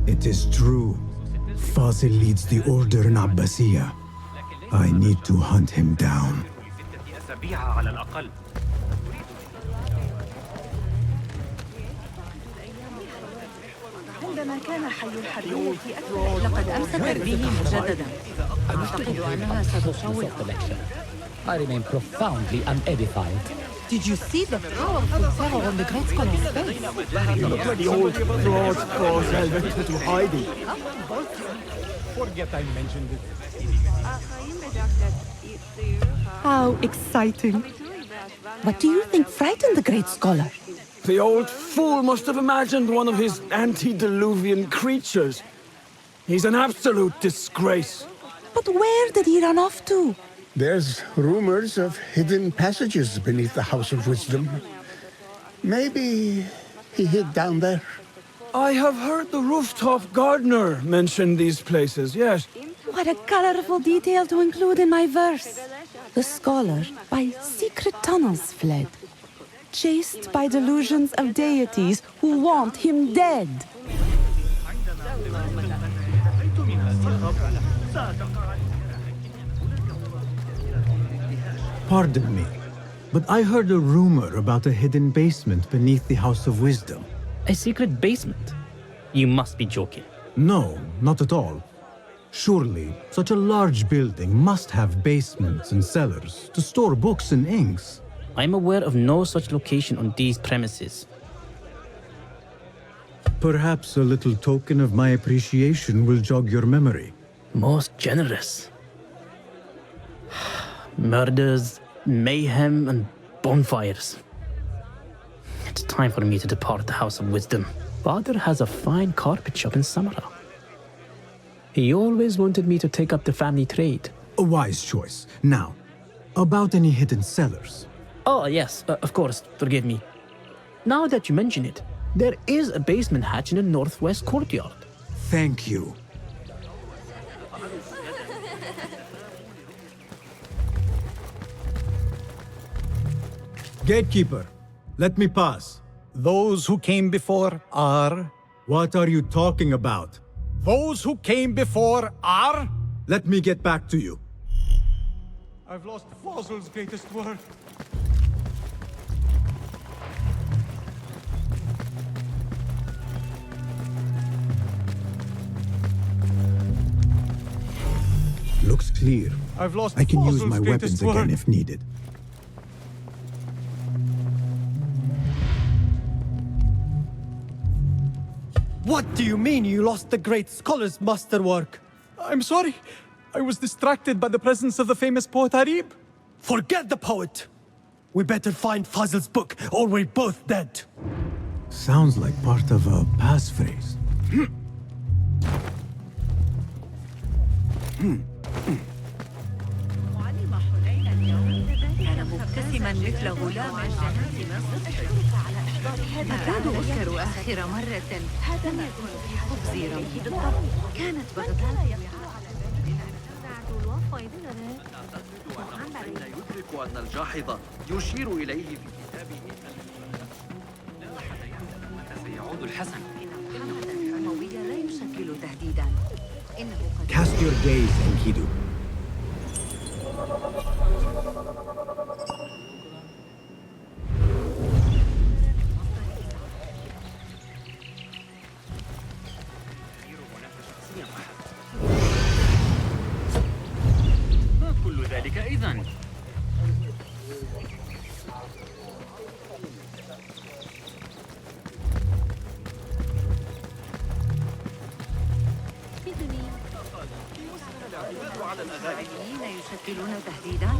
It is true. Fazil leads the order in Abbasiyah. I need to hunt him down. عندما كان حي الحرية أكبر لقد أمست به مجددا. أعتقد أنها ستطول. I remain profoundly unedified. Did you see the powerful terror on the Great Scholar's face? The old fraud caused Helvet to hiding. Forget I mentioned it. How exciting. What do you think frightened the Great Scholar? The old fool must have imagined one of his antediluvian creatures. He's an absolute disgrace. But where did he run off to? There's rumors of hidden passages beneath the House of Wisdom. Maybe he hid down there. I have heard the rooftop gardener mention these places, yes. What a colorful detail to include in my verse. The scholar by secret tunnels fled, chased by delusions of deities who want him dead. Pardon me, but I heard a rumor about a hidden basement beneath the House of Wisdom. A secret basement? You must be joking. No, not at all. Surely, such a large building must have basements and cellars to store books and inks. I am aware of no such location on these premises. Perhaps a little token of my appreciation will jog your memory. Most generous. Murders, mayhem, and bonfires. It's time for me to depart the House of Wisdom. Father has a fine carpet shop in Samara. He always wanted me to take up the family trade. A wise choice. Now, about any hidden cellars. Oh, yes, of course, forgive me. Now that you mention it, there is a basement hatch in the northwest courtyard. Thank you. Gatekeeper, let me pass. Those who came before are... What are you talking about? Those who came before are... Let me get back to you. I've lost Fazil's greatest work. Looks clear. I've lost I can use Fazil's my greatest weapons again work. if needed. What do you mean you lost the great scholar's masterwork? I'm sorry. I was distracted by the presence of the famous poet Harib. Forget the poet! We better find Fazil's book, or we're both dead. Sounds like part of a passphrase. كان مبتسما مثل غلام أكاد أذكر آخر مرة لم يكن في خبزي روح. كانت بغداد يدرك أن الجاحظ يشير إليه في كتابه سيعود الحسن. الأموية لا يشكل تهديدا. Cast your gaze, Enkidu. ما كل ذلك إذن؟ الإسرائيليين يشكلون تهديدا.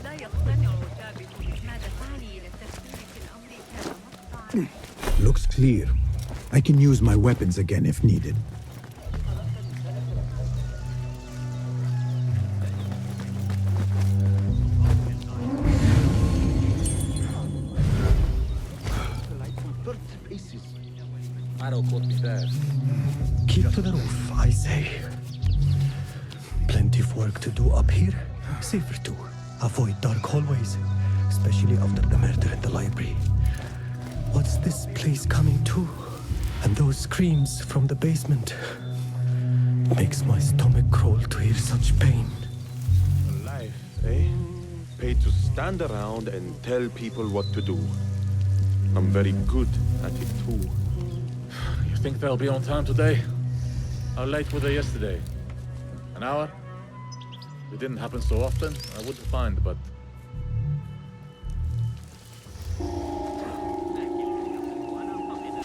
لا يقتنع ثابت ما دفعني إلى التفكير في الأمر كان مقطعا. Looks clear. I can use my weapons again if needed. Arrow caught me there. Keep to the roof, I say. Plenty of work to do up here. Safer too. Avoid dark hallways, especially after the murder in the library. What's this place coming to? And those screams from the basement makes my stomach crawl to hear such pain. Life, eh? Paid to stand around and tell people what to do. I'm very good at it too. You think they'll be on time today? How late were they yesterday? An hour? It didn't happen so often. I wouldn't mind, but...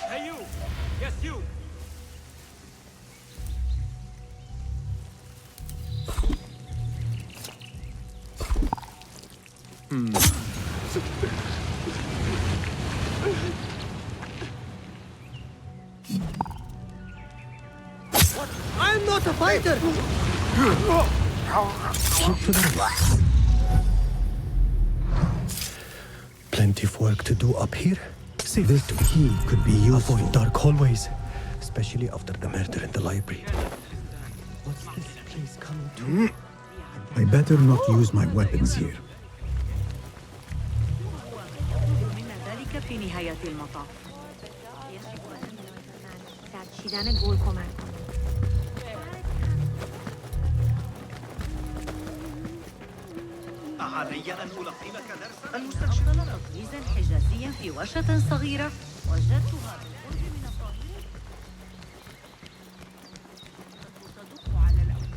Hey, you! Yes, you! I'm not a fighter! Plenty of work to do up here. See, this key could be used Avoid dark hallways, especially after the murder in the library. What's this place coming to? I better not use my weapons here. علي أن ألقمك درسا. المستشفى تطريزا حجازيا في ورشة صغيرة وجدتها بالقرب من الطريق. تصدق على الأبواب.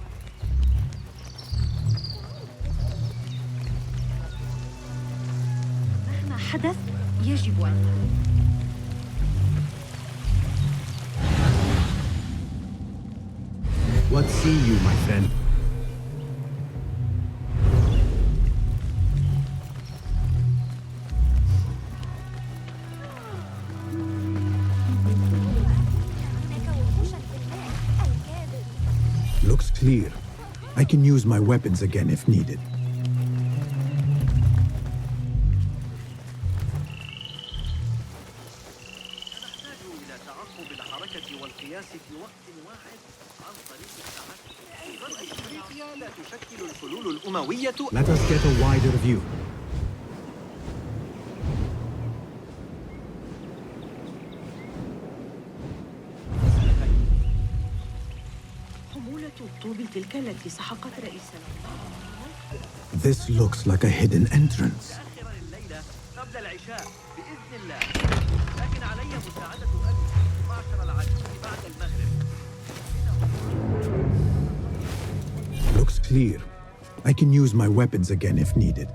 مهما حدث يجب أن What see you, my friend? Looks clear. I can use my weapons again if needed. نحتاج إلى تعقب الحركة والقياس في وقت واحد عن طريق التعقب. في غرب إفريقيا لا تشكل الحلول الأموية. Let us get a wider view. حمولة الطوب تلك التي سحقت رئيسنا. This looks like a hidden entrance. آخر الليلة قبل العشاء بإذن الله. لكن علي مساعدة أبي معشر العجوز بعد المغرب. Looks clear. I can use my weapons again if needed.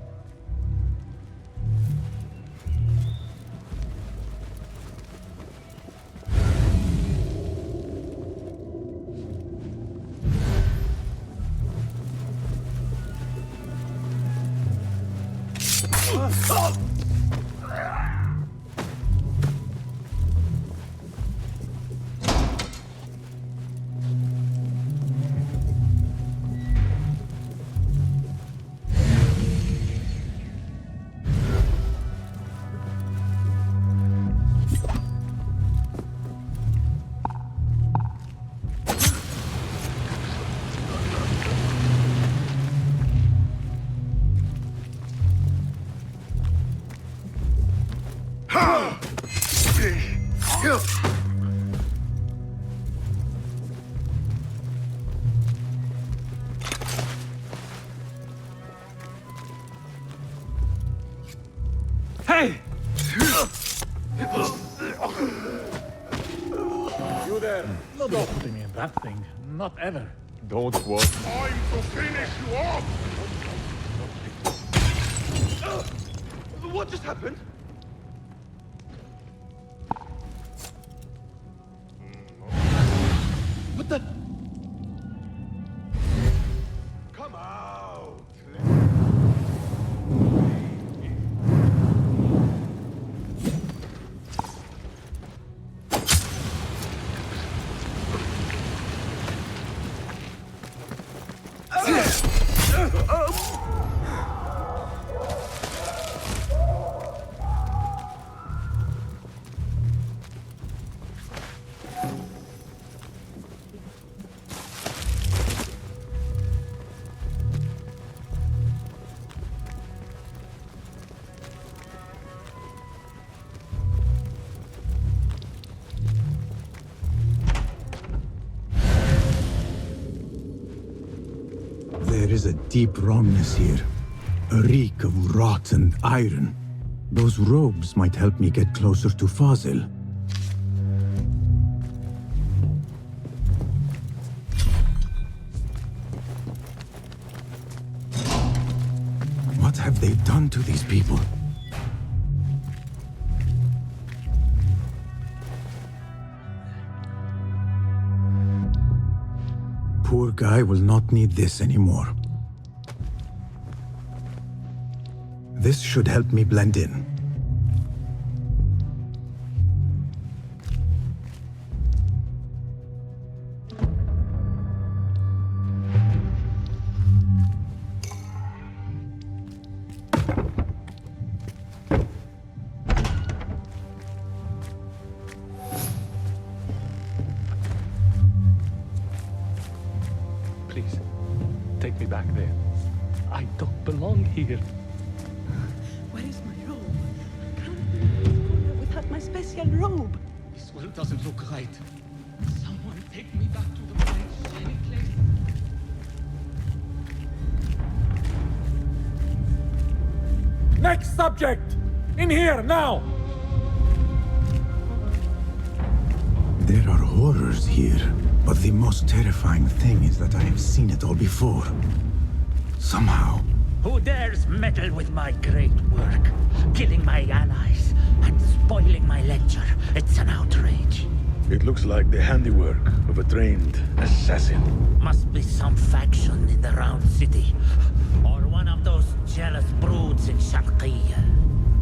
Hey! You there! No, don't put me in that thing. Not ever. Don't worry. Time to finish you off! What just happened? What the? Come out! is a deep wrongness here. A reek of rotten iron. Those robes might help me get closer to Fazil. What have they done to these people? Poor guy will not need this anymore. This should help me blend in. Please, take me back there. I don't belong here. Where is my robe? I can't be without my special robe. This world doesn't look right. Someone take me back to the place, shiny place. Next subject! In here, now! There are horrors here, but the most terrifying thing is that I have seen it all before. Somehow. Who dares meddle with my great work? Killing my allies and spoiling my lecture. It's an outrage. It looks like the handiwork of a trained assassin. Must be some faction in the Round City. Or one of those jealous broods in Sharqiyya.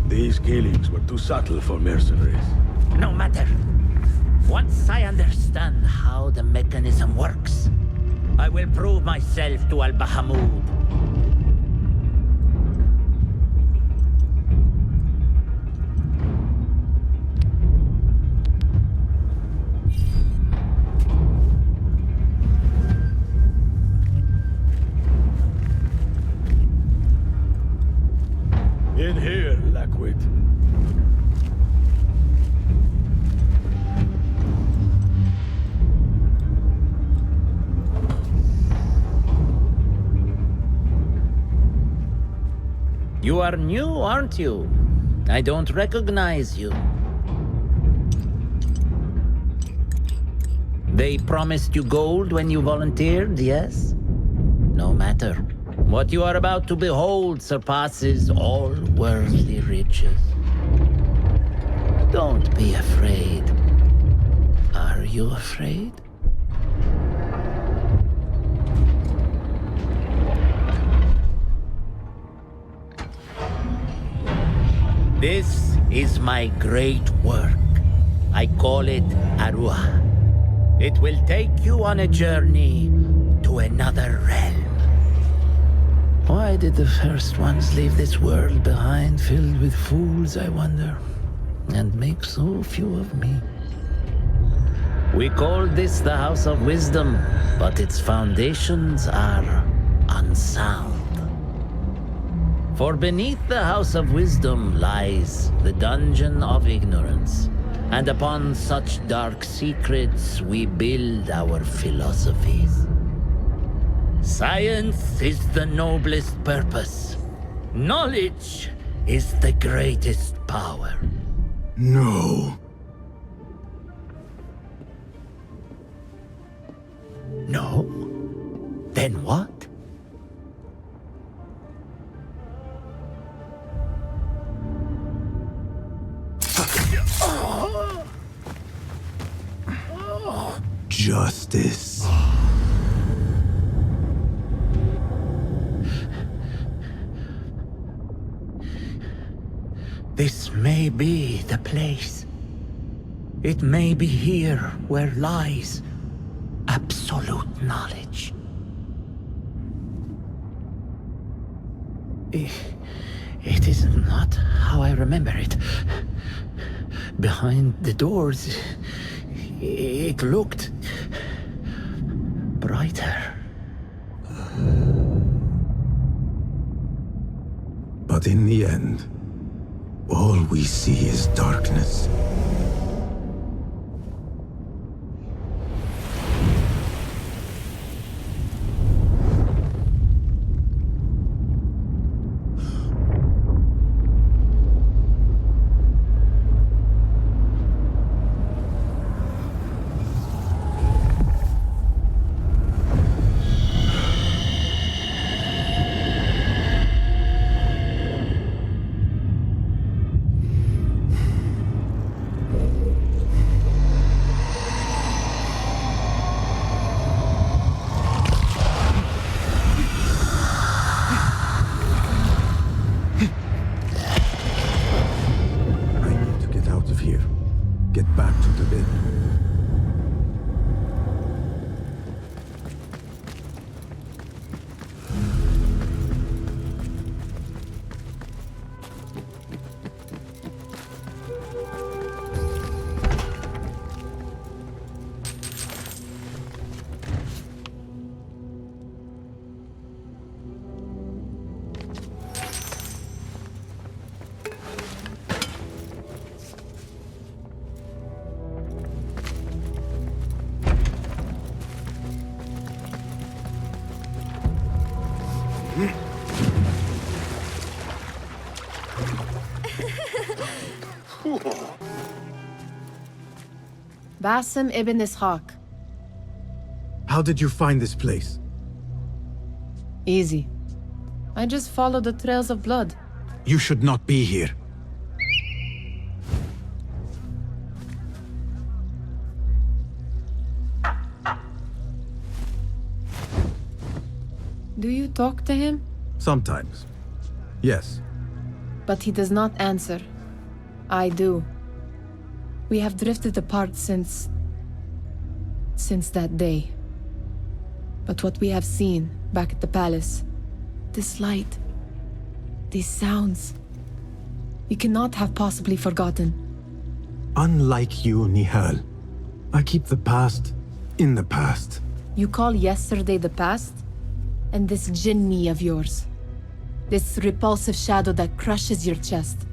These killings were too subtle for mercenaries. No matter. Once I understand how the mechanism works, I will prove myself to Al-Bahamud. In here, Lackwit. You are new, aren't you? I don't recognize you. They promised you gold when you volunteered, yes? No matter. What you are about to behold surpasses all worldly riches. Don't be afraid. Are you afraid? This is my great work. I call it Arua. It will take you on a journey to another realm. Why did the first ones leave this world behind filled with fools, I wonder, and make so few of me? We call this the House of Wisdom, but its foundations are unsound. For beneath the House of Wisdom lies the Dungeon of Ignorance, and upon such dark secrets we build our philosophies. Science is the noblest purpose. Knowledge is the greatest power. No. No? Then what? Justice. This may be the place. It may be here where lies absolute knowledge. It is not how I remember it. Behind the doors, it looked brighter. But in the end, all we see is darkness. out a bit. Basim ibn Ishaq. How did you find this place? Easy. I just followed the trails of blood. You should not be here. Do you talk to him? Sometimes. Yes. But he does not answer. I do. We have drifted apart since that day. But what we have seen back at the palace, this light, these sounds, we cannot have possibly forgotten. Unlike you, Nihal, I keep the past in the past. You call yesterday the past? And this jinni of yours, this repulsive shadow that crushes your chest,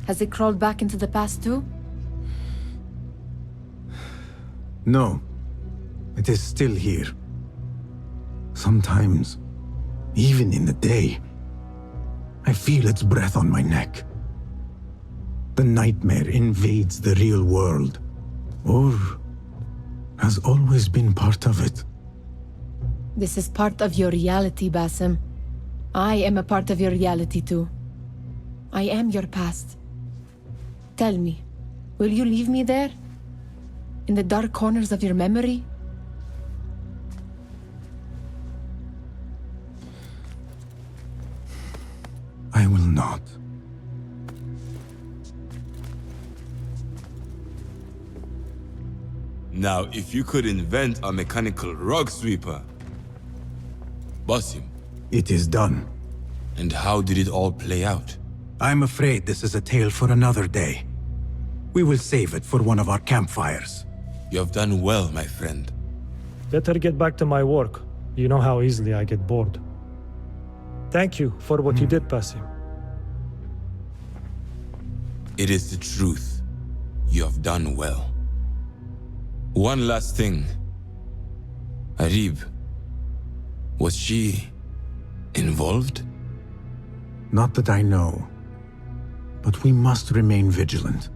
has it crawled back into the past too? No, it is still here. Sometimes, even in the day, I feel its breath on my neck. The nightmare invades the real world, or has always been part of it. This is part of your reality, Basim. I am a part of your reality too. I am your past. Tell me, will you leave me there? In the dark corners of your memory? I will not. Now, if you could invent a mechanical rug sweeper, Basim. It is done. And how did it all play out? I'm afraid this is a tale for another day. We will save it for one of our campfires. You have done well, my friend. Better get back to my work. You know how easily I get bored. Thank you for what you did, Basim. It is the truth. You have done well. One last thing. Arib, was she involved? Not that I know. But we must remain vigilant.